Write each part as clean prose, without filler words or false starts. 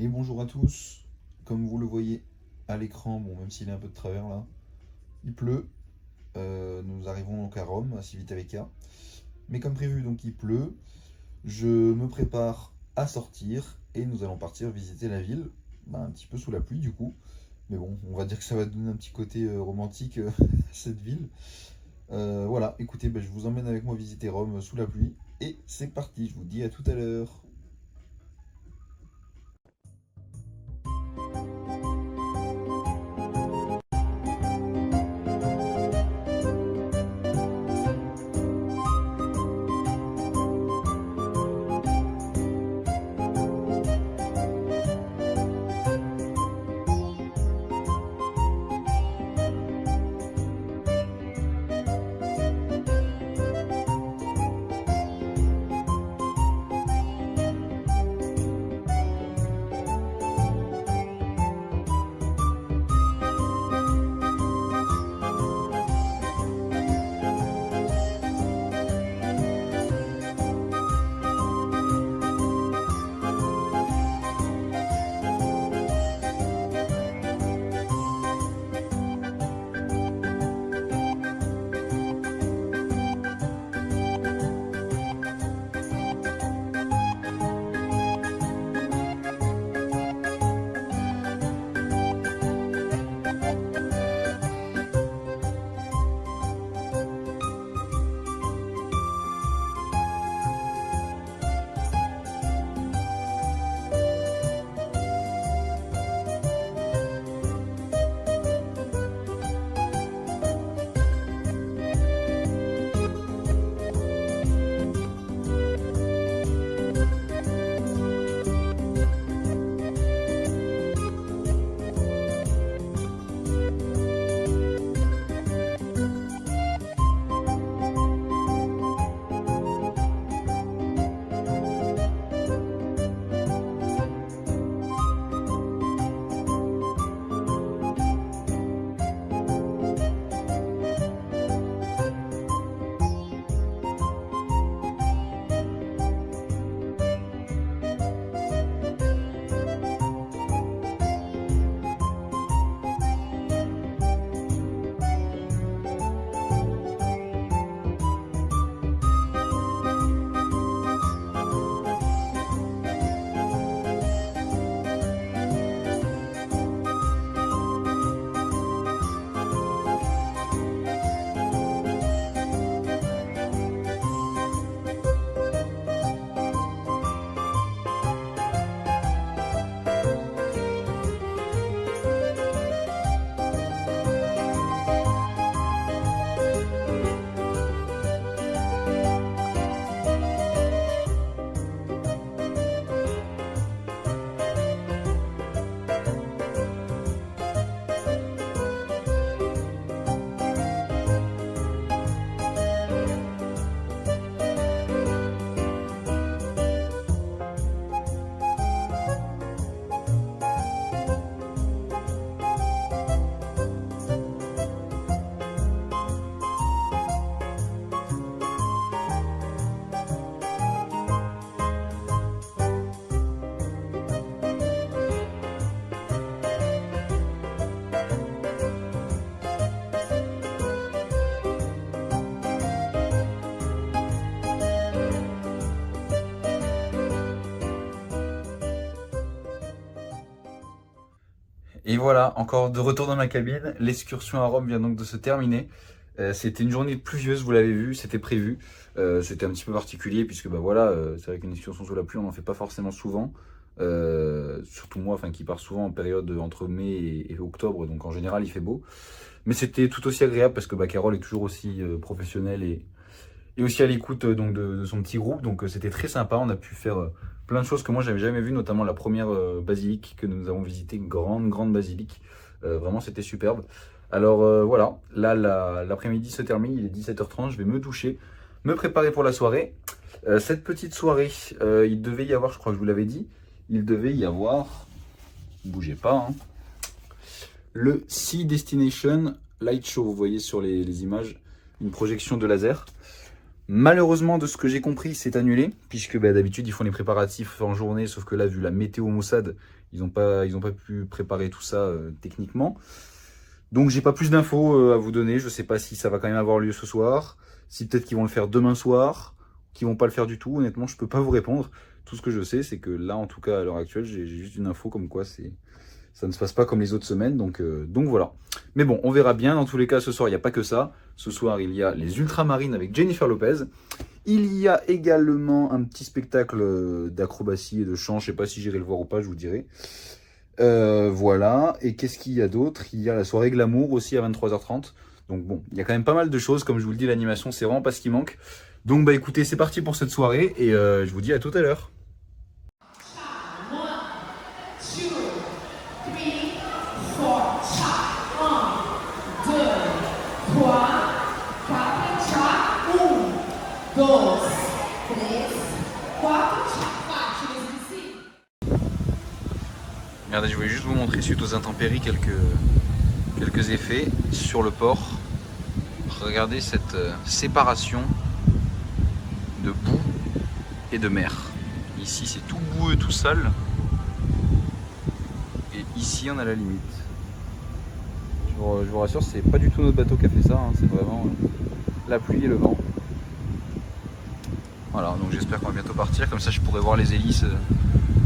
Et bonjour à tous. Comme vous le voyez à l'écran, bon, même s'il est un peu de travers là, il pleut. Nous arrivons donc à Rome, à Civitavecchia. Mais comme prévu, donc il pleut. Je me prépare à sortir et nous allons partir visiter la ville. Bah, un petit peu sous la pluie du coup. Mais bon, on va dire que ça va donner un petit côté romantique à cette ville. Voilà, écoutez, bah, je vous emmène avec moi visiter Rome sous la pluie. Et c'est parti, je vous dis à tout à l'heure. Et voilà, encore de retour dans ma cabine. L'excursion à Rome vient donc de se terminer. C'était une journée pluvieuse, vous l'avez vu, c'était prévu. C'était un petit peu particulier puisque bah voilà, c'est vrai qu'une excursion sous la pluie, on n'en fait pas forcément souvent. Surtout moi, enfin qui part souvent en période entre mai et octobre, donc en général il fait beau. Mais c'était tout aussi agréable parce que bah, Carole est toujours aussi professionnelle et aussi à l'écoute donc de son petit groupe. Donc c'était très sympa. On a pu faire plein de choses que moi j'avais jamais vues, notamment la première basilique que nous avons visitée, une grande basilique. Vraiment c'était superbe. Alors voilà, là l'après-midi se termine, il est 17h30, je vais me doucher, me préparer pour la soirée. Cette petite soirée, il devait y avoir, je crois que je vous l'avais dit, il devait y avoir, bougez pas, hein, le Sea Destination Light Show. Vous voyez sur les images une projection de laser. Malheureusement, de ce que j'ai compris, c'est annulé, puisque d'habitude ils font les préparatifs en journée, sauf que là, vu la météo maussade, ils n'ont pas pu préparer tout ça techniquement. Donc j'ai pas plus d'infos à vous donner, je sais pas si ça va quand même avoir lieu ce soir, si peut-être qu'ils vont le faire demain soir, qu'ils vont pas le faire du tout, honnêtement je peux pas vous répondre. Tout ce que je sais c'est que là en tout cas à l'heure actuelle j'ai juste une info comme quoi ça ne se passe pas comme les autres semaines, donc voilà. Mais bon, on verra bien, dans tous les cas ce soir il n'y a pas que ça, ce soir il y a les Ultramarines avec Jennifer Lopez, il y a également un petit spectacle d'acrobatie et de chant, je sais pas si j'irai le voir ou pas, je vous dirai. Voilà, et qu'est-ce qu'il y a d'autre? Il y a la soirée Glamour aussi à 23h30. Donc bon, il y a quand même pas mal de choses, comme je vous le dis, l'animation c'est vraiment pas ce qui manque. Donc bah écoutez, c'est parti pour cette soirée, et je vous dis à tout à l'heure. Regardez, je voulais juste vous montrer suite aux intempéries quelques effets sur le port. Regardez cette séparation de boue et de mer. Ici c'est tout boueux, tout sale. Et ici on a la limite. Je vous rassure, c'est pas du tout notre bateau qui a fait ça, hein. C'est vraiment la pluie et le vent. Voilà, donc j'espère qu'on va bientôt partir, comme ça je pourrai voir les hélices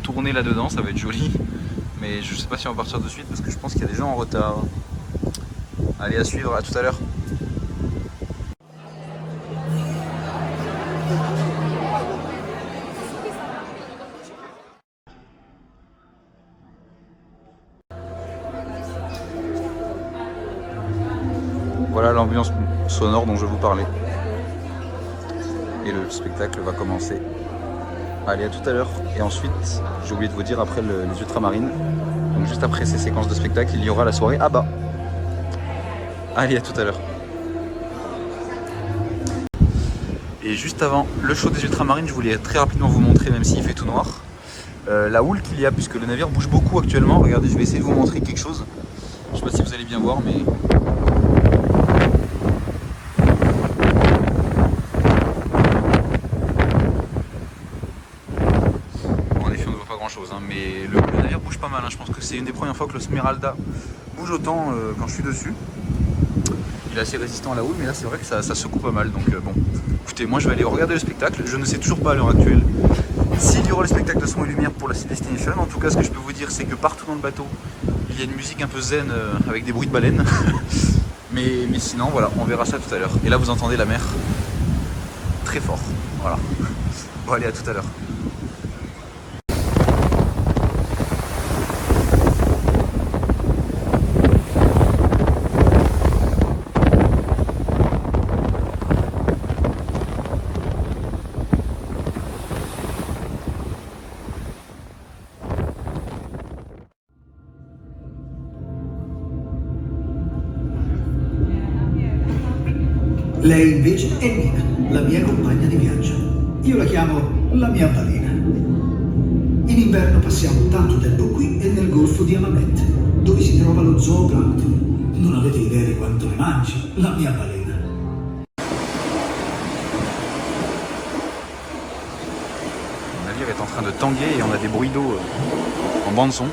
tourner là-dedans, ça va être joli. Mais je sais pas si on va partir de suite parce que je pense qu'il y a des gens en retard. Allez, à suivre, à tout à l'heure. Voilà l'ambiance sonore dont je vous parlais. Et le spectacle va commencer. Allez, à tout à l'heure. Et ensuite, j'ai oublié de vous dire, après les Ultramarines, donc juste après ces séquences de spectacle, il y aura la soirée à bas. Allez, à tout à l'heure. Et juste avant le show des Ultramarines, je voulais très rapidement vous montrer, même s'il fait tout noir, la houle qu'il y a, puisque le navire bouge beaucoup actuellement. Regardez, je vais essayer de vous montrer quelque chose. Je sais pas si vous allez bien voir, mais... Mais le navire bouge pas mal, hein. Je pense que c'est une des premières fois que le Smeralda bouge autant quand je suis dessus. Il est assez résistant à la houle, mais là c'est vrai que ça secoue pas mal. Donc bon, écoutez, moi je vais aller regarder le spectacle. Je ne sais toujours pas à l'heure actuelle s'il y aura le spectacle de son et lumière pour la Sea Destination. En tout cas, ce que je peux vous dire, c'est que partout dans le bateau, il y a une musique un peu zen avec des bruits de baleines. mais sinon, voilà, on verra ça tout à l'heure. Et là, vous entendez la mer très fort. Voilà. Bon, allez, à tout à l'heure. Lei invece è Nina, la mia compagna di viaggio. Io la chiamo la mia balena. In inverno passiamo tanto tempo qui e nel golfo di Hammamet, dove si trova lo zooplancton. Non avete idea di quanto ne mangi, la mia balena. Le navire est en train de tanguer et on a des bruits d'eau en bande son.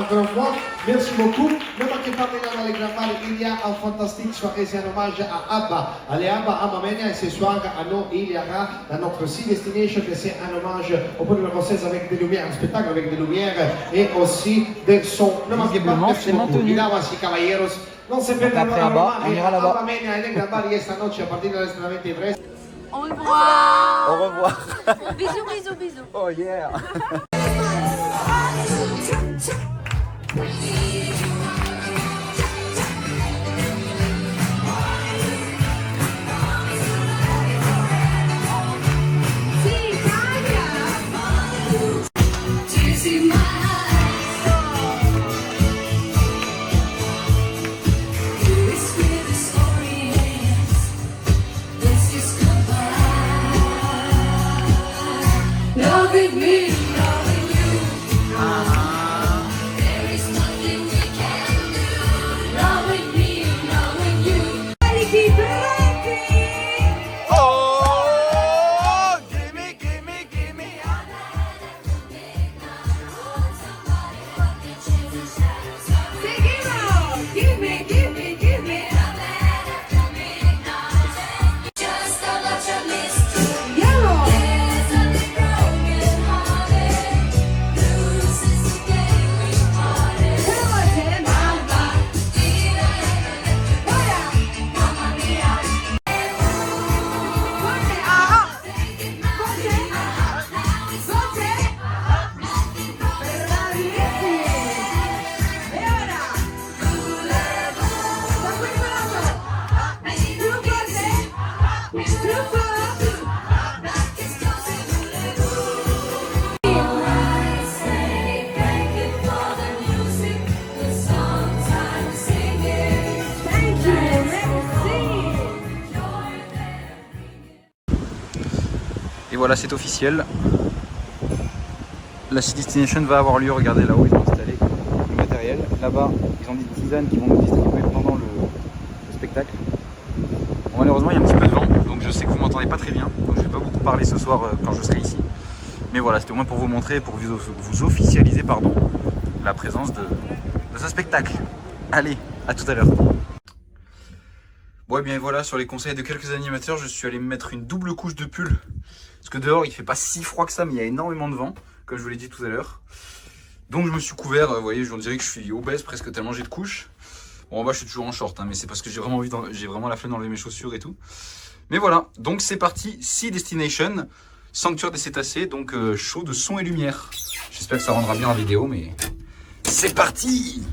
encore une fois. Merci beaucoup. Ne manquez pas maintenant dans les Grand Bal, il y a un fantastique soirée, c'est un hommage à Abba. Allez Abba à Mamenia et ce soir à nous, il y aura dans notre Sea Destination que c'est un hommage au pôle numéro 16 avec des lumières, un spectacle avec des lumières et aussi des sons. Ne manquez pas, merci beaucoup. Damas y caballeros, non se perdan après Abba, on ira là-bas. Abba Menia et les Grand Bal y esta noche a partir de las 23. Au revoir. Au revoir. Bisous, bisous, bisous. Oh yeah. Loving me, loving you. There is nothing we can do. Loving me, loving you. Keep it Oh, gimme, gimme, gimme. Give me, give me, give me. Just a lot of mystery. Yellow. There's nothing broken hearted. Blues is the game we parted. Mamma, mamma mia. Et voilà, c'est officiel. La Sea Destination va avoir lieu. Regardez là-haut, ils ont installé le matériel. Là-bas, ils ont des tisanes qui vont nous distribuer pendant le spectacle. Bon, malheureusement, il y a un petit peu de vent, donc je sais que vous m'entendez pas très bien. Donc je vais pas beaucoup parler ce soir quand je serai ici. Mais voilà, c'était au moins pour vous montrer, pour vous officialiser pardon, la présence de ce spectacle. Allez, à tout à l'heure. Bon, et bien voilà, sur les conseils de quelques animateurs, je suis allé me mettre une double couche de pull. Parce que dehors, il fait pas si froid que ça, mais il y a énormément de vent, comme je vous l'ai dit tout à l'heure. Donc je me suis couvert, vous voyez, je vous dirais que je suis obèse presque tellement j'ai de couches. Bon, en bas, je suis toujours en short, hein, mais c'est parce que j'ai vraiment la flemme d'enlever mes chaussures et tout. Mais voilà, donc c'est parti, Sea Destination, Sanctuaire des cétacés, donc show de son et lumière. J'espère que ça rendra bien en vidéo, mais c'est parti!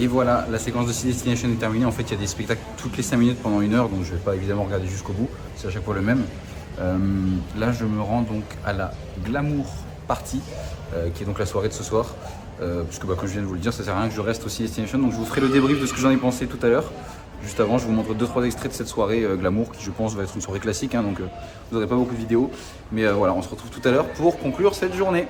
Et voilà, la séquence de Sea Destination est terminée. En fait, il y a des spectacles toutes les 5 minutes pendant 1 heure, donc je ne vais pas évidemment regarder jusqu'au bout. C'est à chaque fois le même. Là, je me rends donc à la Glamour Party, qui est donc la soirée de ce soir. Puisque comme je viens de vous le dire, ça sert à rien que je reste au Sea Destination. Donc je vous ferai le débrief de ce que j'en ai pensé tout à l'heure. Juste avant, je vous montre 2-3 extraits de cette soirée Glamour, qui je pense va être une soirée classique, hein, donc vous n'aurez pas beaucoup de vidéos. Mais voilà, on se retrouve tout à l'heure pour conclure cette journée.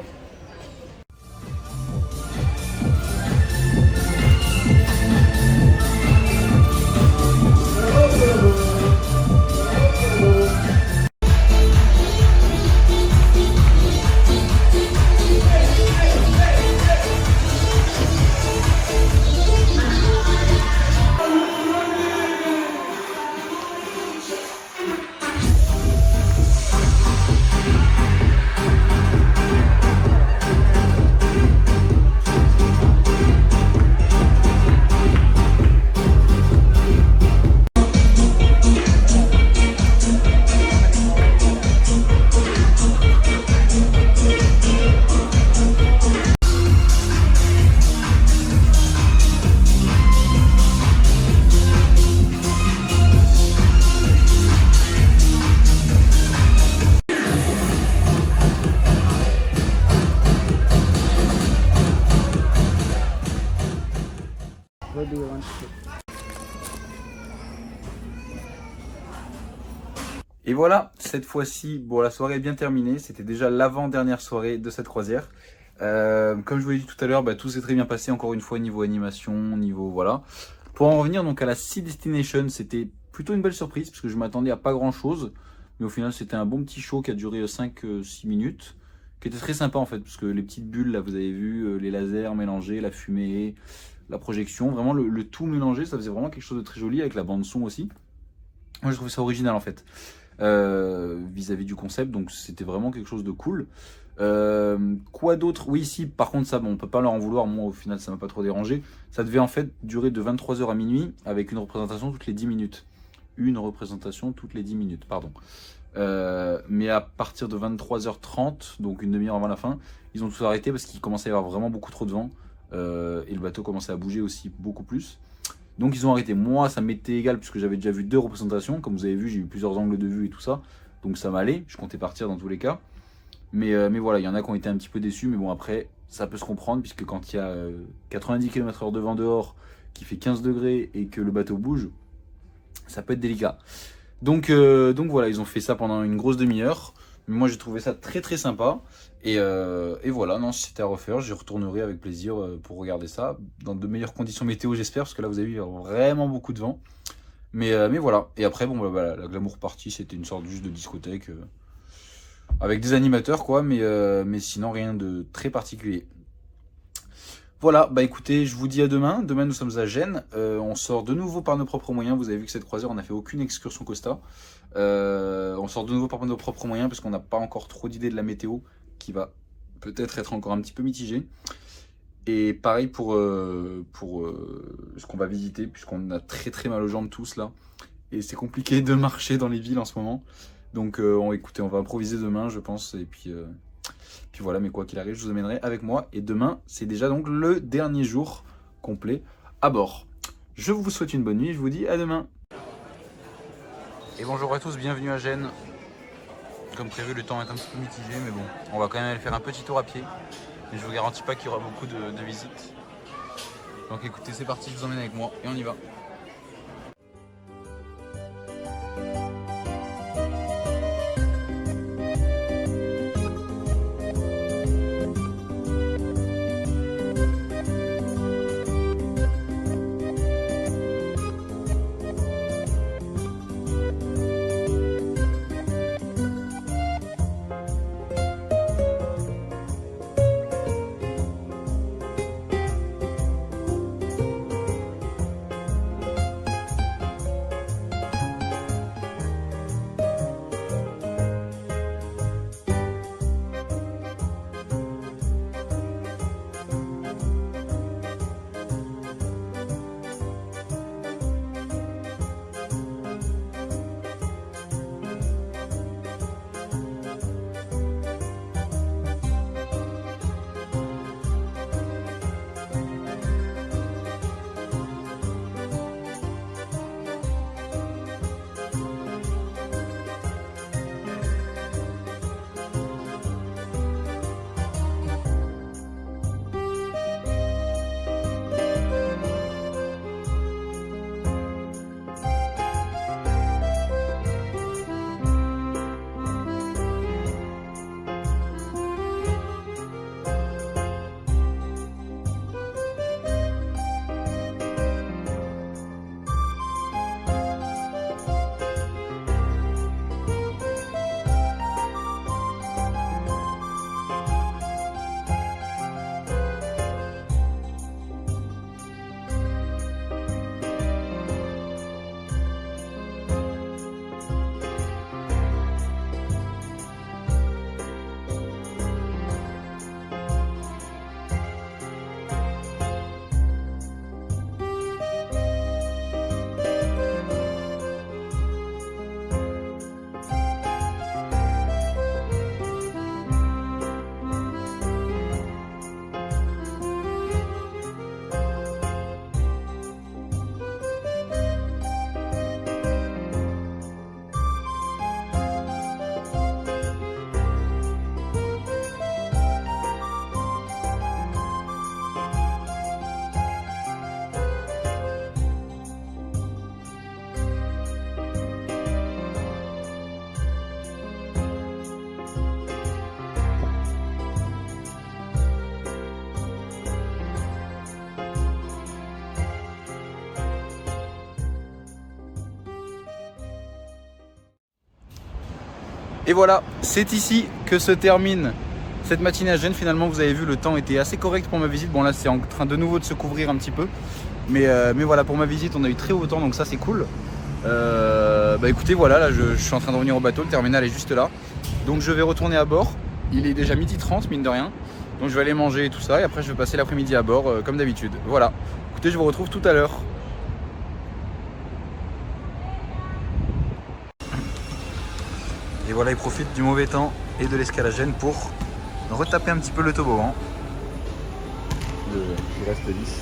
Where do you want to? Et voilà, cette fois-ci, bon, la soirée est bien terminée. C'était déjà l'avant-dernière soirée de cette croisière. Comme je vous l'ai dit tout à l'heure, tout s'est très bien passé. Encore une fois, niveau animation, niveau voilà. Pour en revenir donc à la Sea Destination, c'était plutôt une belle surprise parce que je m'attendais à pas grand-chose. Mais au final, c'était un bon petit show qui a duré 5-6 minutes. Qui était très sympa en fait, parce que les petites bulles, là, vous avez vu, les lasers mélangés, la fumée, la projection, vraiment le tout mélangé, ça faisait vraiment quelque chose de très joli avec la bande son aussi. Moi, je trouve ça original en fait. Vis-à-vis du concept, donc c'était vraiment quelque chose de cool. Quoi d'autre? Oui, si, par contre, ça, bon, on peut pas leur en vouloir. Moi, au final, ça m'a pas trop dérangé. Ça devait en fait durer de 23h à minuit avec une représentation toutes les 10 minutes. Une représentation toutes les 10 minutes, pardon. Mais à partir de 23h30, donc une demi-heure avant la fin, ils ont tout arrêté parce qu'il commençait à y avoir vraiment beaucoup trop de vent. Et le bateau commençait à bouger aussi beaucoup plus. Donc ils ont arrêté. Moi, ça m'était égal puisque j'avais déjà vu 2 représentations. Comme vous avez vu, j'ai eu plusieurs angles de vue et tout ça. Donc ça m'allait. Je comptais partir dans tous les cas. Mais voilà, il y en a qui ont été un petit peu déçus. Mais bon, après, ça peut se comprendre puisque quand il y a 90 km/h de vent dehors, qui fait 15 degrés et que le bateau bouge, ça peut être délicat. Donc voilà, ils ont fait ça pendant une grosse demi-heure. Mais moi, j'ai trouvé ça très très sympa. Et voilà, non, si c'était à refaire, j'y retournerai avec plaisir pour regarder ça. Dans de meilleures conditions météo, j'espère, parce que là, vous avez vu, il y a vraiment beaucoup de vent. Mais voilà. Et après, bon, voilà, la Glamour Party, c'était une sorte juste de discothèque. Avec des animateurs, quoi. Mais sinon, rien de très particulier. Voilà, écoutez, je vous dis à demain. Demain, nous sommes à Gênes. On sort de nouveau par nos propres moyens. Vous avez vu que cette croisière, on n'a fait aucune excursion Costa. On sort de nouveau par nos propres moyens parce qu'on n'a pas encore trop d'idées de la météo qui va peut-être être encore un petit peu mitigée. Et pareil pour ce qu'on va visiter puisqu'on a très très mal aux jambes tous là. Et c'est compliqué de marcher dans les villes en ce moment. Donc écoutez, on va improviser demain je pense. Et puis voilà, mais quoi qu'il arrive, je vous emmènerai avec moi. Et demain, c'est déjà donc le dernier jour complet à bord. Je vous souhaite une bonne nuit, je vous dis à demain. Et bonjour à tous, bienvenue à Gênes. Comme prévu, le temps est un petit peu mitigé, mais bon, on va quand même aller faire un petit tour à pied. Mais je vous garantis pas qu'il y aura beaucoup de visites. Donc écoutez, c'est parti, je vous emmène avec moi et on y va. Et voilà, c'est ici que se termine cette matinée à Gênes. Finalement, vous avez vu, le temps était assez correct pour ma visite. Bon là, c'est en train de nouveau de se couvrir un petit peu. Mais voilà, pour ma visite, on a eu très beau temps, donc ça c'est cool. Bah écoutez, voilà, là je suis en train de revenir au bateau, le terminal est juste là. Donc je vais retourner à bord. Il est déjà 12h30, mine de rien. Donc je vais aller manger et tout ça. Et après, je vais passer l'après-midi à bord, comme d'habitude. Voilà. Écoutez, je vous retrouve tout à l'heure. Et voilà, il profite du mauvais temps et de l'escale à Gênes pour retaper un petit peu le toboggan. Il reste lisse.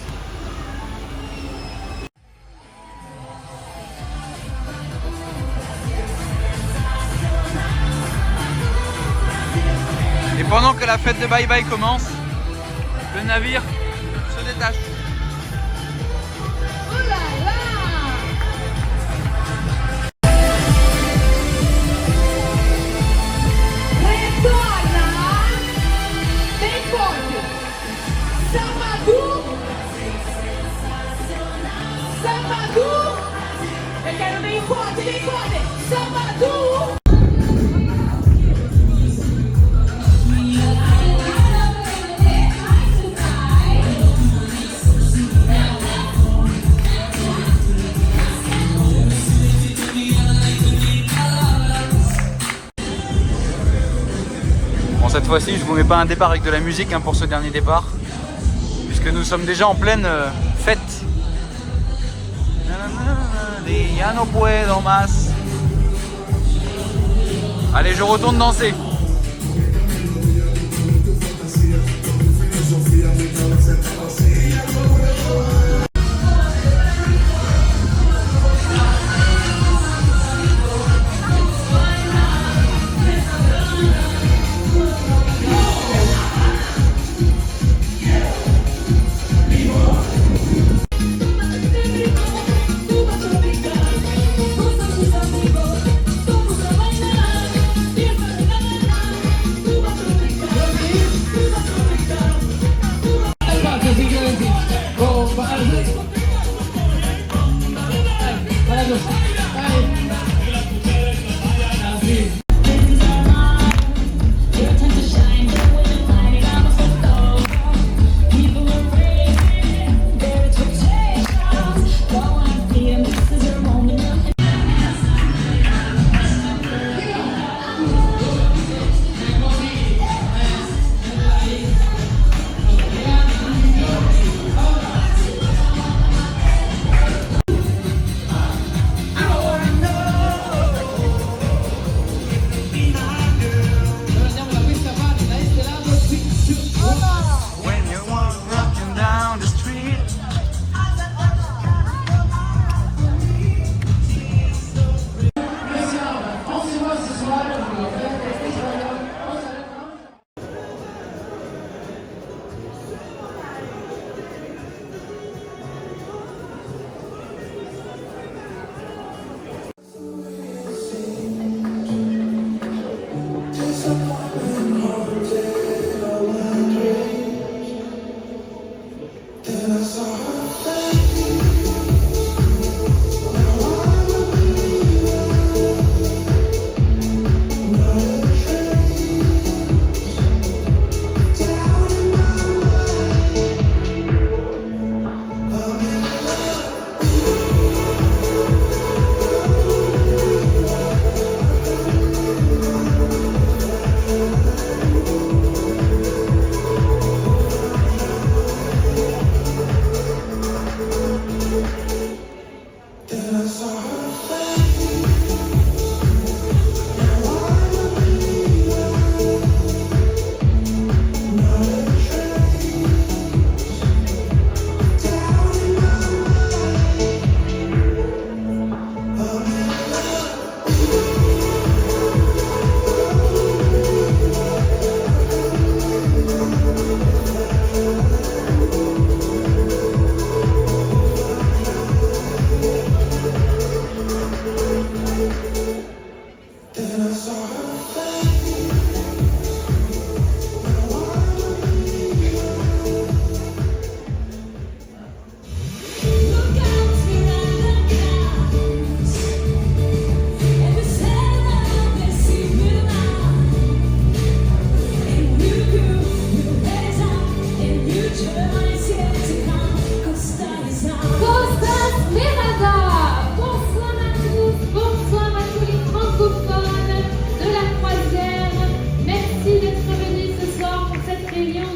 Et pendant que la fête de bye bye commence, le navire se détache. Bon, cette fois-ci, je vous mets pas un départ avec de la musique hein, pour ce dernier départ, puisque nous sommes déjà en pleine fête. Ya no puedo más. Allez, je retourne danser.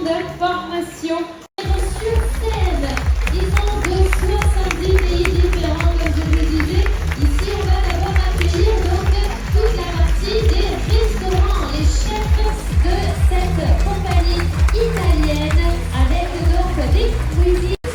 de formation. Sur scène, ils sont de 70 pays différents, comme je vous disais. Ici, on va d'abord accueillir donc toute la partie des restaurants, les chefs de cette compagnie italienne, avec donc des cuisines,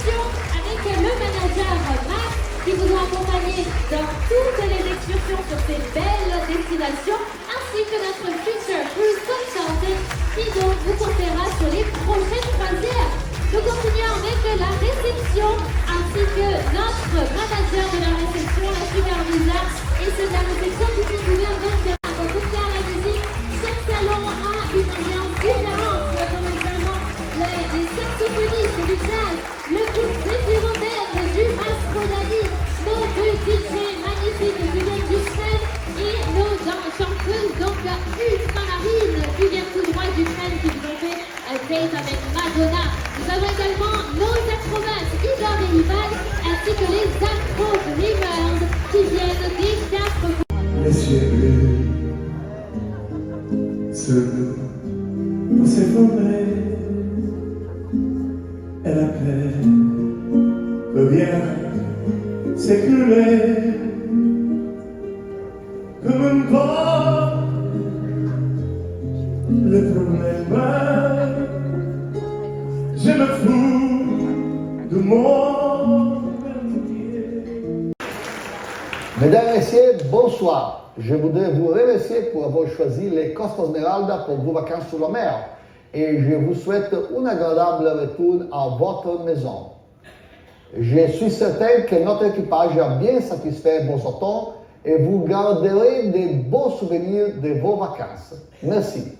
avec le manager Max qui vous a accompagné dans toutes les excursions sur ces belles destinations, ainsi que notre future cruise consultant qui donc vous conseillera sur les prochaines croisières. Nous continuons avec la réception ainsi que notre manager de la réception, la superviseur, et c'est de la réception qui nous souvient donc de la musique. Chaque salon a une ambiance différente, comme également les saxophonistes du jazz, le groupe référendaire du Astrodali, nos deux DJ magnifiques qui viennent d'Ukraine et nos chanteuses donc ultramarines qui viennent tout droit d'Ukraine qui nous ont fait un date avec Madonna. Nous avons également nos acrobates Igor et Ivan ainsi que les acro dreamers qui viennent des 4 Les cieux bleus, seul pour s'effondrer, et la paix peut bien s'écrouler comme une bombe. Le problème, je me fous du monde entier. Mesdames et messieurs, bonsoir. Je voudrais vous remercier pour avoir choisi les Costa Smeralda pour vos vacances sur la mer. Et je vous souhaite un agréable retour à votre maison. Je suis certain que notre équipage a bien satisfait vos attentes et vous garderez de beaux souvenirs de vos vacances. Merci.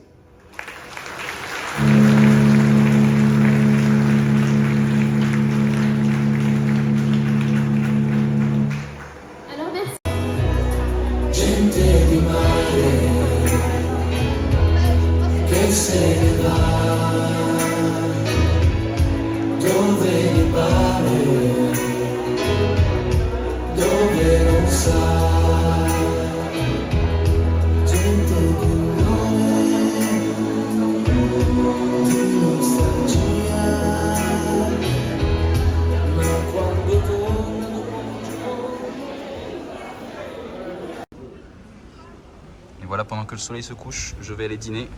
Alors merci. Gente di mare che se ne va dove gli pare, dove non sa. Gente di mare, di nostalgia, ma quando tornano Et voilà, pendant que le soleil se couche, je vais aller dîner.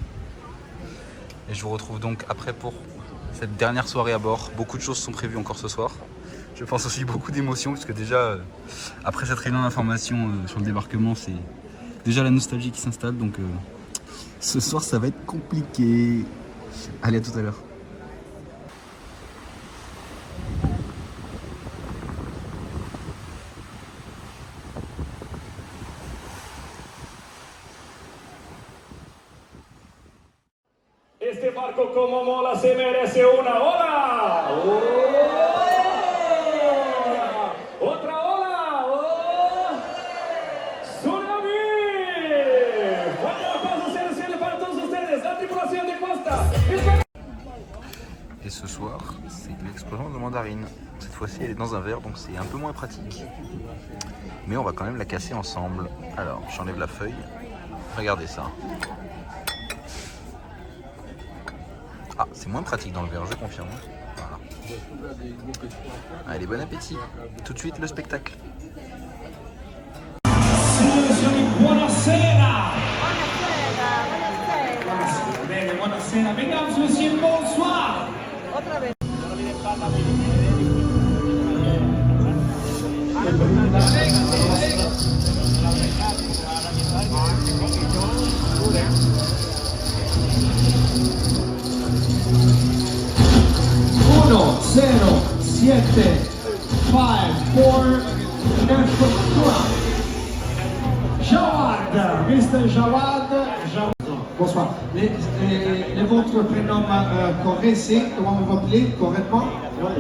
Et je vous retrouve donc après pour cette dernière soirée à bord. Beaucoup de choses sont prévues encore ce soir. Je pense aussi beaucoup d'émotions, puisque déjà, après cette réunion d'information sur le débarquement, c'est déjà la nostalgie qui s'installe. Donc ce soir, ça va être compliqué. Allez, à tout à l'heure. Este barco como mola se merece una ola. ¡Oh! Otra ola. ¡Oh! Tsunami. Fuerte aplauso celestial para todos ustedes, la tripulación de Costa. Et ce soir, c'est l'explosion de mandarine. Cette fois-ci, elle est dans un verre, donc c'est un peu moins pratique. Mais on va quand même la casser ensemble. Alors, j'enlève la feuille. Regardez ça. Ah, c'est moins pratique dans le verre, je confirme. Voilà. Allez, bon appétit. Tout de suite, le spectacle. Buonasera. Bene, buonasera. Mesdames, messieurs, bonsoir. Otra vez. Uno, 0, 7, 5, 4, Jawad, Mr. Jawad. Bonsoir. Votre prénom correct, c'est, comment vous appelez correctement?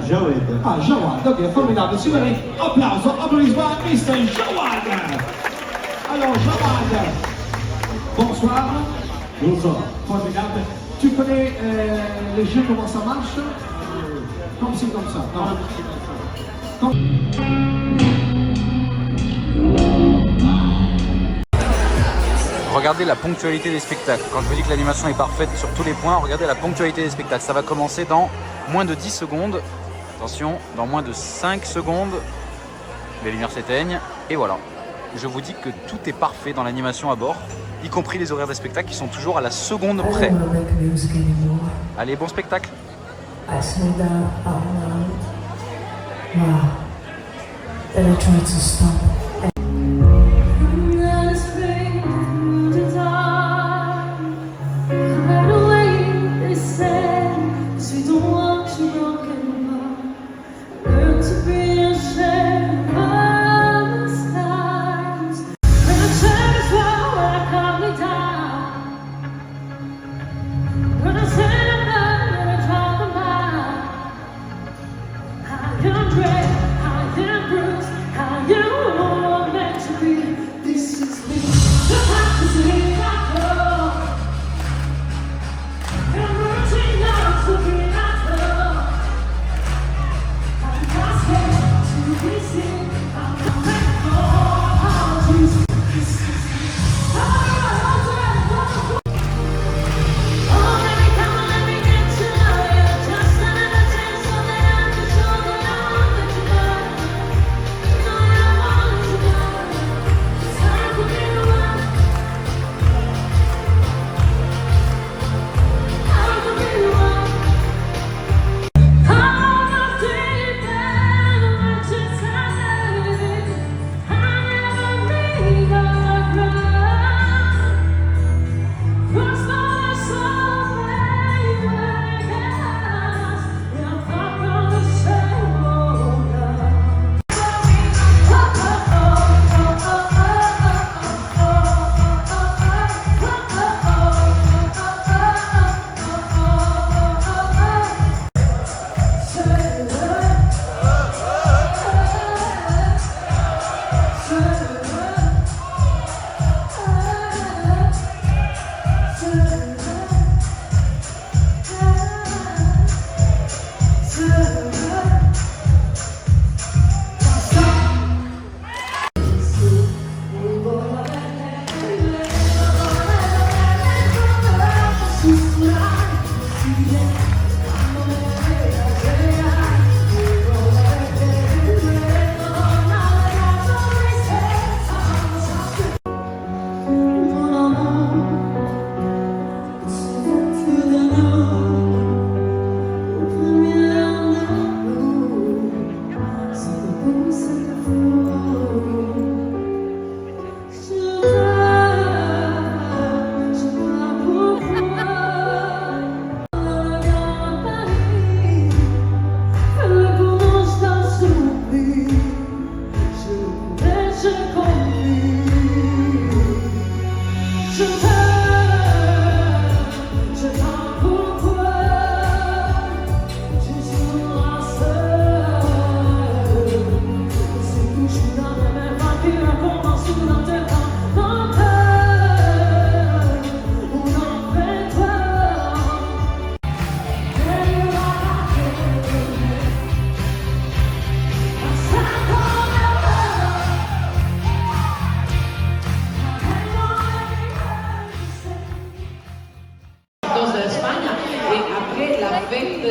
Jawed. Ah, Jawad, ok, formidable. S'il vous plaît, applaudissements à Mr. Jawad. Alors, Jawad, bonsoir. Bonsoir. Formidable. Tu connais les jeux, comment ça marche? Comme ci, comme ça. Non. Comme... regardez la ponctualité des spectacles. Quand je vous dis que l'animation est parfaite sur tous les points, regardez la ponctualité des spectacles. Ça va commencer dans moins de 10 secondes. Attention, dans moins de 5 secondes, les lumières s'éteignent. Et voilà. Je vous dis que tout est parfait dans l'animation à bord, y compris les horaires des spectacles qui sont toujours à la seconde près. Allez, bon spectacle. I said that out loud. Wow. Then I tried to stop.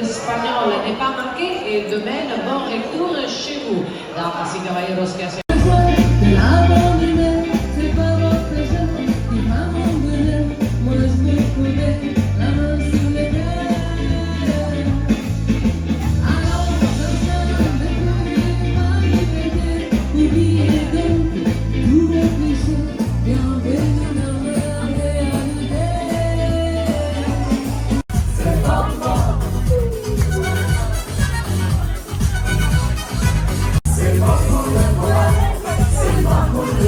espagnole n'est pas manquée et demain, bon retour chez vous. Damas y caballeros, que hacen. C'est pas pour le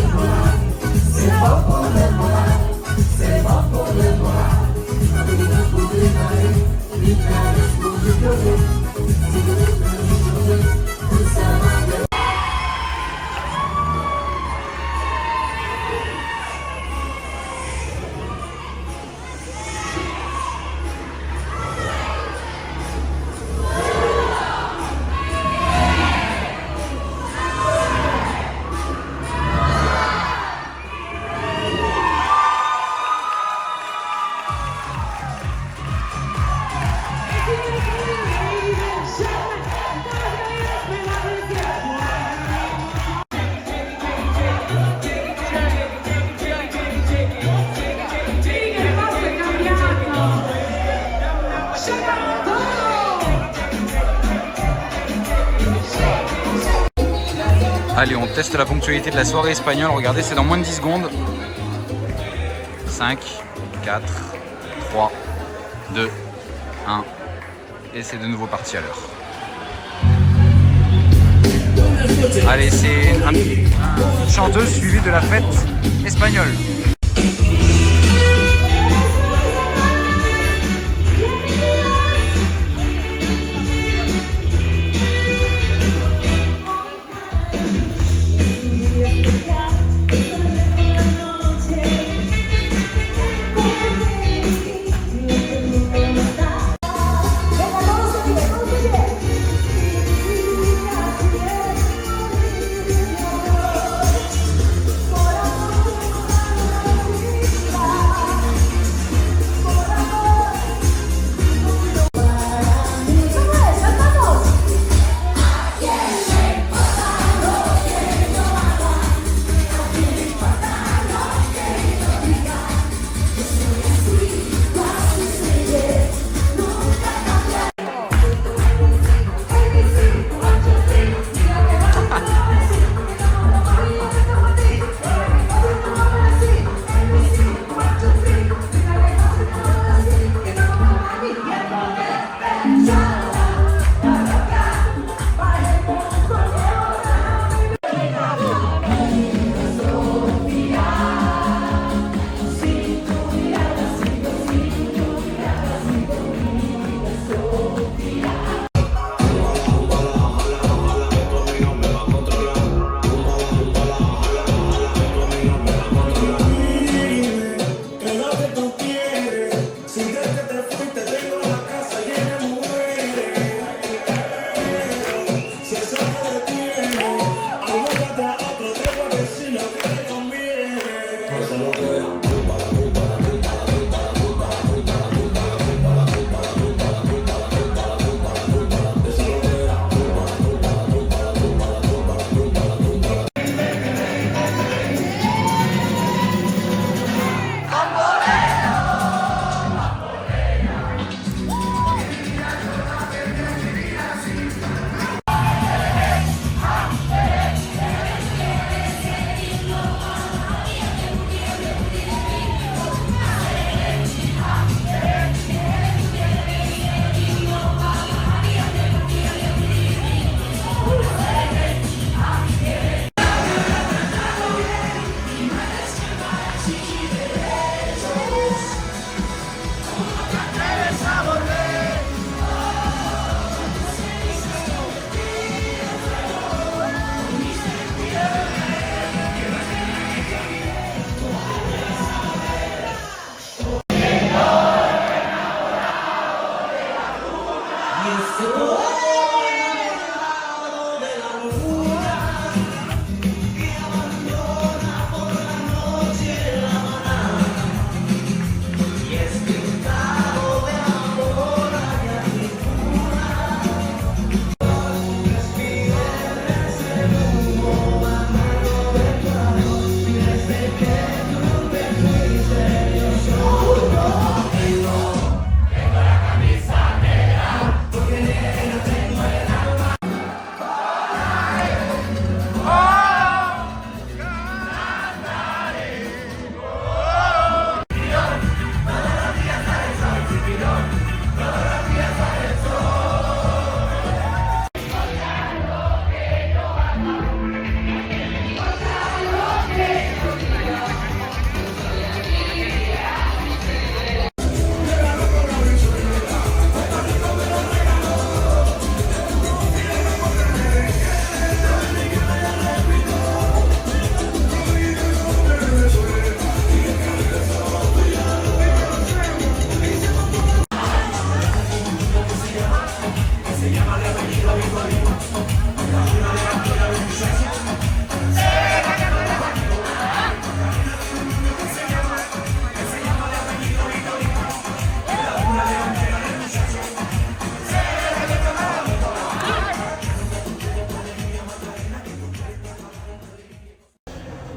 Allez, on teste la ponctualité de la soirée espagnole. Regardez, c'est dans moins de 10 secondes. 5, 4, 3, 2, 1. Et c'est de nouveau parti à l'heure. Allez, c'est une chanteuse suivie de la fête espagnole.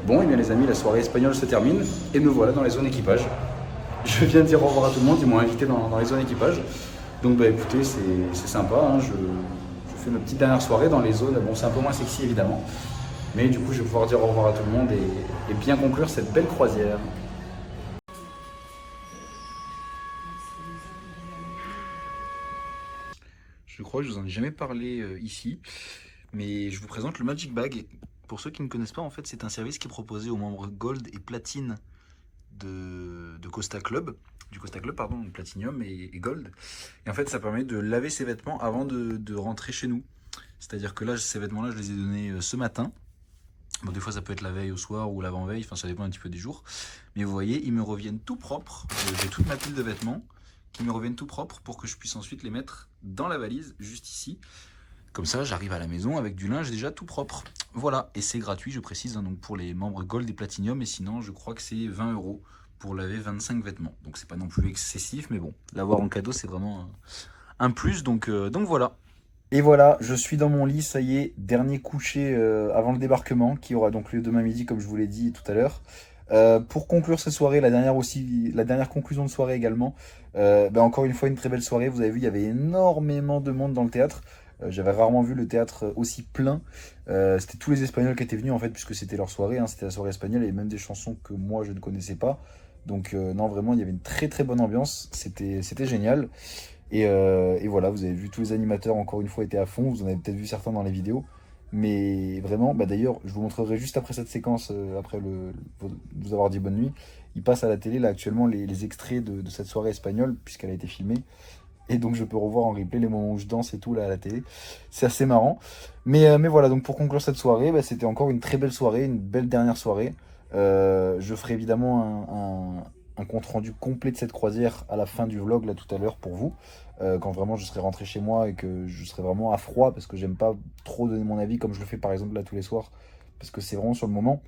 Bon, et bien les amis, la soirée espagnole se termine et me voilà dans les zones équipage. Je viens de dire au revoir à tout le monde, ils m'ont invité dans les zones équipage. Donc bah écoutez, c'est sympa, hein, je fais ma petite dernière soirée dans les zones, bon c'est un peu moins sexy évidemment. Mais du coup, je vais pouvoir dire au revoir à tout le monde et bien conclure cette belle croisière. Je crois que je vous en ai jamais parlé ici, mais je vous présente le Magic Bag. Pour ceux qui ne connaissent pas, en fait, c'est un service qui est proposé aux membres Gold et Platine de Costa Club, du Costa Club, pardon, donc Platinum et Gold. Et en fait, ça permet de laver ses vêtements avant de rentrer chez nous. C'est-à-dire que là, ces vêtements-là, je les ai donnés ce matin. Bon, des fois, ça peut être la veille au soir ou l'avant-veille, enfin, ça dépend un petit peu des jours. Mais vous voyez, ils me reviennent tout propres. J'ai toute ma pile de vêtements qui me reviennent tout propres pour que je puisse ensuite les mettre dans la valise, juste ici. Comme ça, j'arrive à la maison avec du linge déjà tout propre. Voilà, et c'est gratuit, je précise, hein, donc pour les membres Gold et Platinum. Et sinon, je crois que c'est 20 € pour laver 25 vêtements. Donc, c'est pas non plus excessif, mais bon, l'avoir en cadeau, c'est vraiment un plus. Donc voilà. Et voilà, je suis dans mon lit, ça y est, dernier coucher avant le débarquement, qui aura donc lieu demain midi, comme je vous l'ai dit tout à l'heure. Pour conclure cette soirée, la dernière conclusion de soirée également, encore une fois une très belle soirée. Vous avez vu, il y avait énormément de monde dans le théâtre. J'avais rarement vu le théâtre aussi plein. C'était tous les Espagnols qui étaient venus en fait, puisque c'était leur soirée, hein, c'était la soirée espagnole, et même des chansons que moi je ne connaissais pas. Donc non, vraiment, il y avait une très très bonne ambiance, c'était génial. Et voilà, vous avez vu, tous les animateurs encore une fois étaient à fond. Vous en avez peut-être vu certains dans les vidéos. Mais vraiment, d'ailleurs, je vous montrerai juste après cette séquence, après vous avoir dit bonne nuit. Il passe à la télé là actuellement les extraits de cette soirée espagnole, puisqu'elle a été filmée. Et donc je peux revoir en replay les moments où je danse et tout là à la télé. C'est assez marrant. Mais voilà, donc pour conclure cette soirée, c'était encore une très belle soirée, une belle dernière soirée. Je ferai évidemment un compte rendu complet de cette croisière à la fin du vlog là tout à l'heure pour vous, quand vraiment je serai rentré chez moi et que je serai vraiment à froid, parce que j'aime pas trop donner mon avis comme je le fais par exemple là tous les soirs, parce que c'est vraiment sur le moment.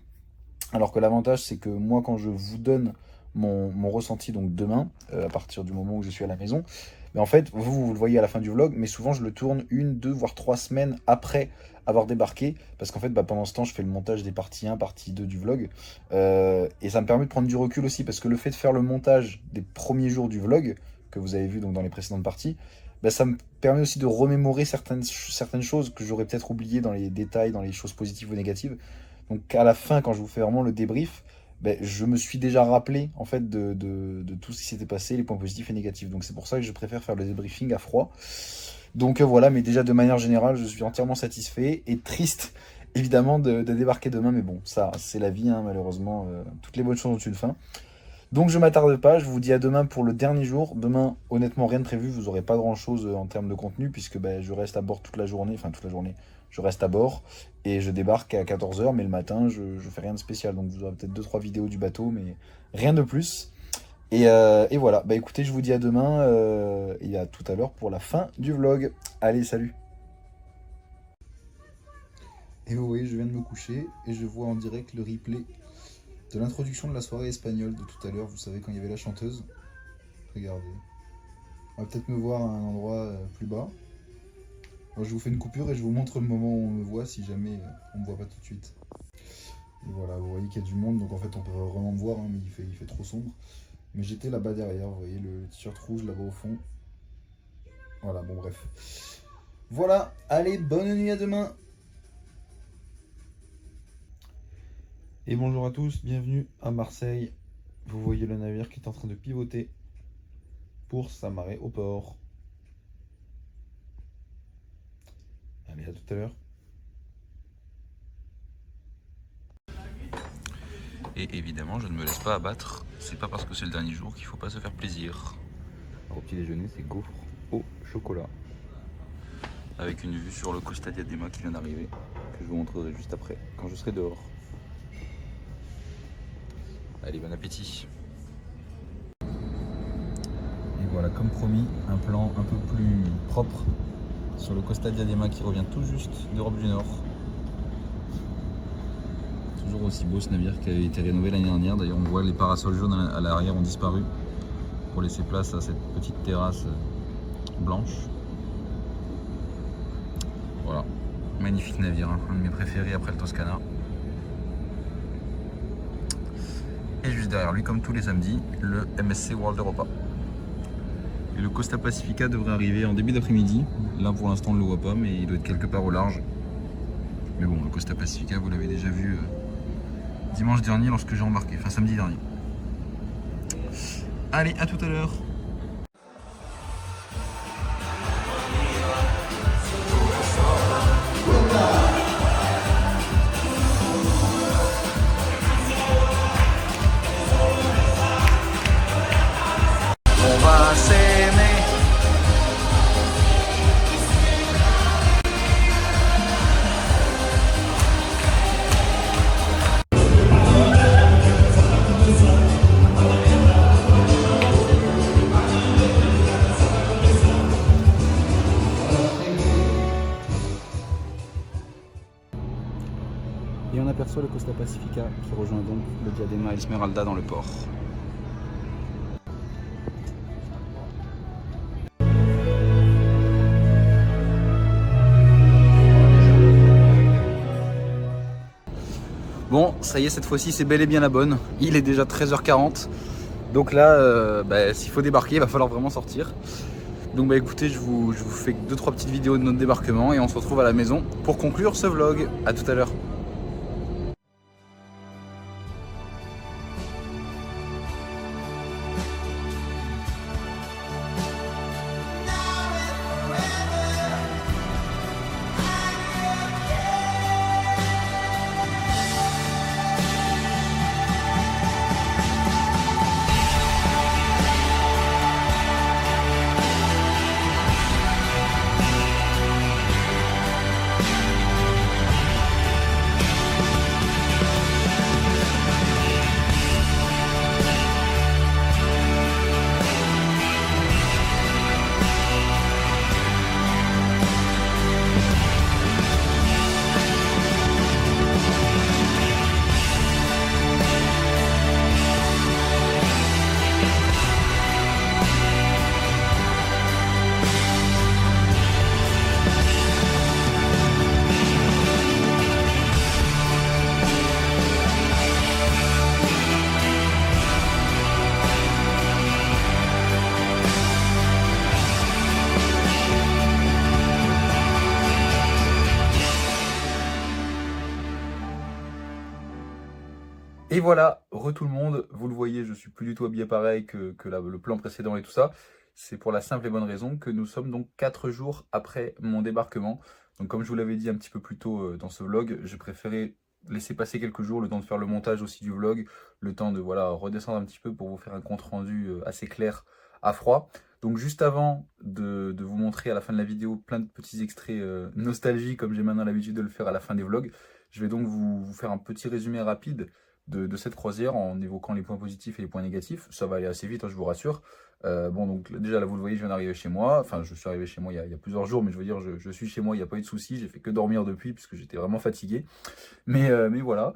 Alors que l'avantage, c'est que moi, quand je vous donne mon ressenti donc demain, à partir du moment où je suis à la maison, mais en fait vous le voyez à la fin du vlog, mais souvent je le tourne 1, 2 voire 3 semaines après avoir débarqué, parce qu'en fait pendant ce temps je fais le montage des parties 1, partie 2 du vlog, et ça me permet de prendre du recul aussi, parce que le fait de faire le montage des premiers jours du vlog que vous avez vu donc dans les précédentes parties, ça me permet aussi de remémorer certaines choses que j'aurais peut-être oubliées dans les détails, dans les choses positives ou négatives. Donc à la fin, quand je vous fais vraiment le débrief, je me suis déjà rappelé en fait de tout ce qui s'était passé, les points positifs et négatifs. Donc c'est pour ça que je préfère faire le débriefing à froid. Donc voilà, mais déjà de manière générale, je suis entièrement satisfait et triste évidemment de débarquer demain. Mais bon, ça c'est la vie, hein, malheureusement, toutes les bonnes choses ont une fin. Donc je m'attarde pas, je vous dis à demain pour le dernier jour. Demain, honnêtement, rien de prévu, vous n'aurez pas grand chose en termes de contenu, puisque je reste à bord toute la journée, je reste à bord et je débarque à 14 h, mais le matin, je fais rien de spécial. Donc vous aurez peut-être 2-3 vidéos du bateau, mais rien de plus. Et voilà, écoutez, je vous dis à demain et à tout à l'heure pour la fin du vlog. Allez, salut! Et vous voyez, je viens de me coucher et je vois en direct le replay de l'introduction de la soirée espagnole de tout à l'heure. Vous savez, quand il y avait la chanteuse. Regardez. On va peut-être me voir à un endroit plus bas. Alors, je vous fais une coupure et je vous montre le moment où on me voit, si jamais on me voit pas tout de suite. Et voilà, vous voyez qu'il y a du monde, donc en fait on peut vraiment me voir, hein, mais il fait trop sombre. Mais j'étais là-bas derrière, vous voyez le t-shirt rouge là-bas au fond. Voilà, bon bref. Voilà, allez, bonne nuit, à demain. Et bonjour à tous, bienvenue à Marseille. Vous voyez le navire qui est en train de pivoter pour s'amarrer au port. Allez, à tout à l'heure. Et évidemment, je ne me laisse pas abattre. C'est pas parce que c'est le dernier jour qu'il faut pas se faire plaisir. Alors, au petit déjeuner, c'est gaufres au chocolat, avec une vue sur le Costa Diadema qui vient d'arriver, que je vous montrerai juste après, quand je serai dehors. Allez, bon appétit. Et voilà, comme promis, un plan un peu plus propre sur le Costa Diadema qui revient tout juste d'Europe du Nord. Toujours aussi beau ce navire qui avait été rénové l'année dernière. D'ailleurs, on voit les parasols jaunes à l'arrière ont disparu pour laisser place à cette petite terrasse blanche. Voilà, magnifique navire, hein, un de mes préférés après le Toscana. Et juste derrière lui, comme tous les samedis, le MSC World Europa. Et le Costa Pacifica devrait arriver en début d'après-midi. Là pour l'instant on ne le voit pas, mais il doit être quelque part au large. Mais bon, le Costa Pacifica, vous l'avez déjà vu dimanche dernier lorsque j'ai embarqué, enfin samedi dernier. Allez, à tout à l'heure. On va s'aimer. Et on aperçoit le Costa Pacifica qui rejoint donc le Diadema Esmeralda dans le port. Bon, ça y est, cette fois-ci c'est bel et bien la bonne. Il est déjà 13h40. Donc là, s'il faut débarquer, il va falloir vraiment sortir. Donc bah écoutez, je vous fais 2-3 petites vidéos de notre débarquement et on se retrouve à la maison pour conclure ce vlog. A tout à l'heure. Et voilà, tout le monde, vous le voyez, je suis plus du tout habillé pareil que le plan précédent et tout ça. C'est pour la simple et bonne raison que nous sommes donc 4 jours après mon débarquement. Donc comme je vous l'avais dit un petit peu plus tôt dans ce vlog, j'ai préféré laisser passer quelques jours, le temps de faire le montage aussi du vlog, le temps de redescendre un petit peu pour vous faire un compte rendu assez clair à froid. Donc juste avant de vous montrer à la fin de la vidéo plein de petits extraits nostalgie comme j'ai maintenant l'habitude de le faire à la fin des vlogs, je vais donc vous faire un petit résumé rapide de cette croisière en évoquant les points positifs et les points négatifs. Ça va aller assez vite, hein, je vous rassure. Bon, donc déjà là vous le voyez, je viens d'arriver chez moi. Enfin, je suis arrivé chez moi il y a plusieurs jours, mais je veux dire, je suis chez moi, il n'y a pas eu de soucis. J'ai fait que dormir depuis puisque j'étais vraiment fatigué. Mais voilà.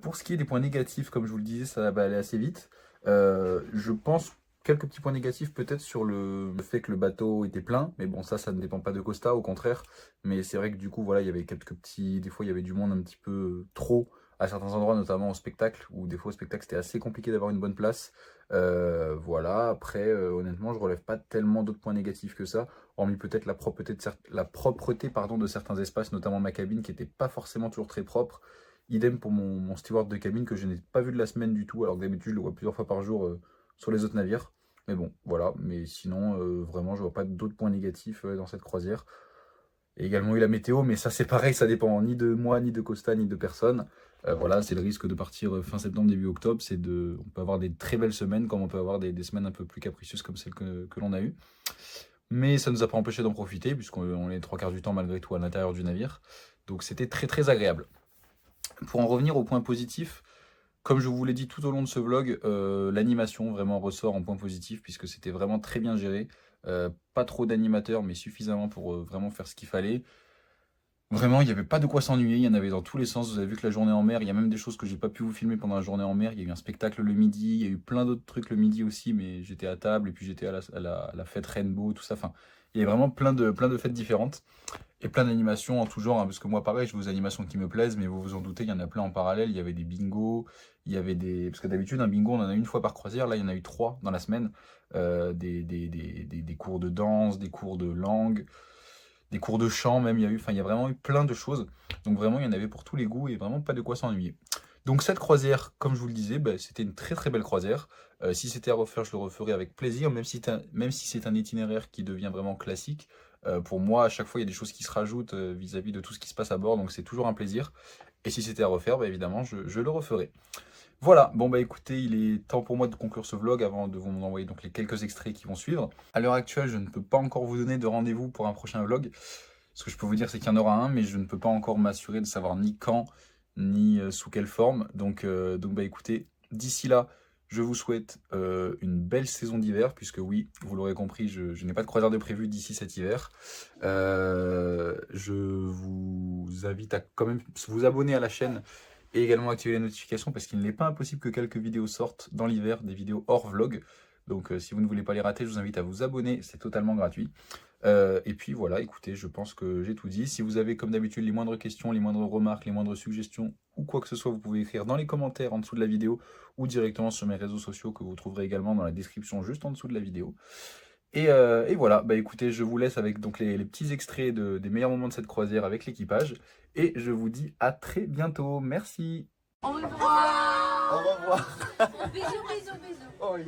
Pour ce qui est des points négatifs, comme je vous le disais, ça va aller assez vite. Je pense quelques petits points négatifs peut-être sur le fait que le bateau était plein. Mais bon, ça ne dépend pas de Costa, au contraire. Mais c'est vrai que du coup, voilà, il y avait quelques petits... Des fois, il y avait du monde un petit peu trop à certains endroits, notamment au spectacle, où des fois au spectacle c'était assez compliqué d'avoir une bonne place. Voilà, après honnêtement je relève pas tellement d'autres points négatifs que ça, hormis peut-être la propreté de certains espaces, notamment ma cabine qui était pas forcément toujours très propre. Idem pour mon steward de cabine que je n'ai pas vu de la semaine du tout, alors que d'habitude je le vois plusieurs fois par jour sur les autres navires. Mais bon, voilà, mais sinon vraiment je vois pas d'autres points négatifs dans cette croisière. Et également eu la météo, mais ça c'est pareil, ça dépend ni de moi, ni de Costa, ni de personne. Voilà, c'est le risque de partir fin septembre, début octobre, on peut avoir des très belles semaines, comme on peut avoir des semaines un peu plus capricieuses comme celle que l'on a eue. Mais ça ne nous a pas empêché d'en profiter, puisqu'on est 3/4 du temps malgré tout à l'intérieur du navire. Donc c'était très très agréable. Pour en revenir aux points positifs, comme je vous l'ai dit tout au long de ce vlog, l'animation vraiment ressort en point positif, puisque c'était vraiment très bien géré. Pas trop d'animateurs, mais suffisamment pour vraiment faire ce qu'il fallait. Vraiment, il n'y avait pas de quoi s'ennuyer, il y en avait dans tous les sens. Vous avez vu que la journée en mer, il y a même des choses que j'ai pas pu vous filmer pendant la journée en mer. Il y a eu un spectacle le midi, il y a eu plein d'autres trucs le midi aussi, mais j'étais à table et puis j'étais à la fête Rainbow, tout ça. Enfin, il y avait vraiment plein de fêtes différentes et plein d'animations en tout genre, hein, parce que moi pareil, je veux des animations qui me plaisent, mais vous vous en doutez, il y en a plein en parallèle. Il y avait des bingos, il y avait des... Parce que d'habitude, un bingo, on en a une fois par croisière, là il y en a eu 3 dans la semaine. Des cours de danse, des cours de langue, des cours de chant même, il y a vraiment eu plein de choses. Donc vraiment, il y en avait pour tous les goûts et vraiment pas de quoi s'ennuyer. Donc cette croisière, comme je vous le disais, c'était une très très belle croisière. Si c'était à refaire, je le referais avec plaisir, même si c'est un itinéraire qui devient vraiment classique. Pour moi, à chaque fois, il y a des choses qui se rajoutent vis-à-vis de tout ce qui se passe à bord, donc c'est toujours un plaisir. Et si c'était à refaire, évidemment, je le referai. Voilà, bon écoutez, il est temps pour moi de conclure ce vlog avant de vous envoyer donc les quelques extraits qui vont suivre. À l'heure actuelle, je ne peux pas encore vous donner de rendez-vous pour un prochain vlog. Ce que je peux vous dire, c'est qu'il y en aura un, mais je ne peux pas encore m'assurer de savoir ni quand, ni sous quelle forme. Donc écoutez, d'ici là, je vous souhaite une belle saison d'hiver, puisque oui, vous l'aurez compris, je n'ai pas de croisière de prévu d'ici cet hiver. Je vous invite à quand même vous abonner à la chaîne et également activer les notifications, parce qu'il n'est pas impossible que quelques vidéos sortent dans l'hiver, des vidéos hors vlog. Donc si vous ne voulez pas les rater, je vous invite à vous abonner, c'est totalement gratuit. Et puis voilà, écoutez, je pense que j'ai tout dit. Si vous avez comme d'habitude les moindres questions, les moindres remarques, les moindres suggestions ou quoi que ce soit, vous pouvez écrire dans les commentaires en dessous de la vidéo ou directement sur mes réseaux sociaux que vous trouverez également dans la description juste en dessous de la vidéo. Et voilà, écoutez, je vous laisse avec donc les petits extraits des meilleurs moments de cette croisière avec l'équipage. Et je vous dis à très bientôt. Merci. Au revoir. Au revoir. Bisous, bisous, bisous. Oh, yeah.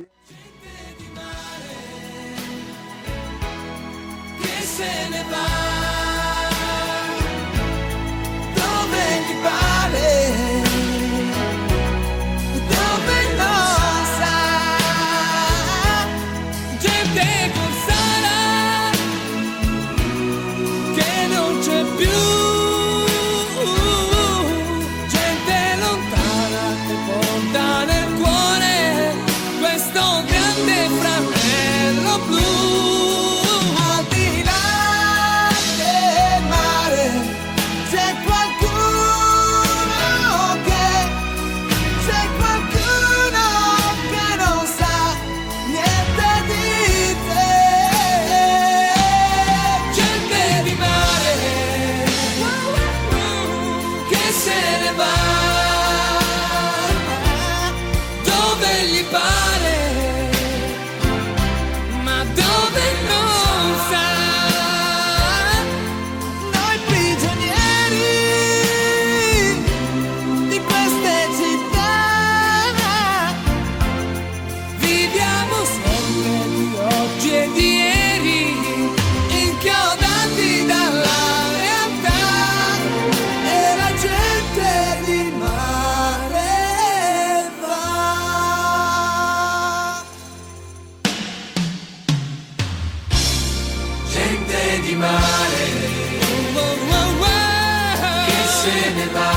Che se ne va dove ti pare, dove non sa, gente con Sara che non c'è più, gente lontana che porta nel cuore questo grande fratello blu. Di mare che se ne va.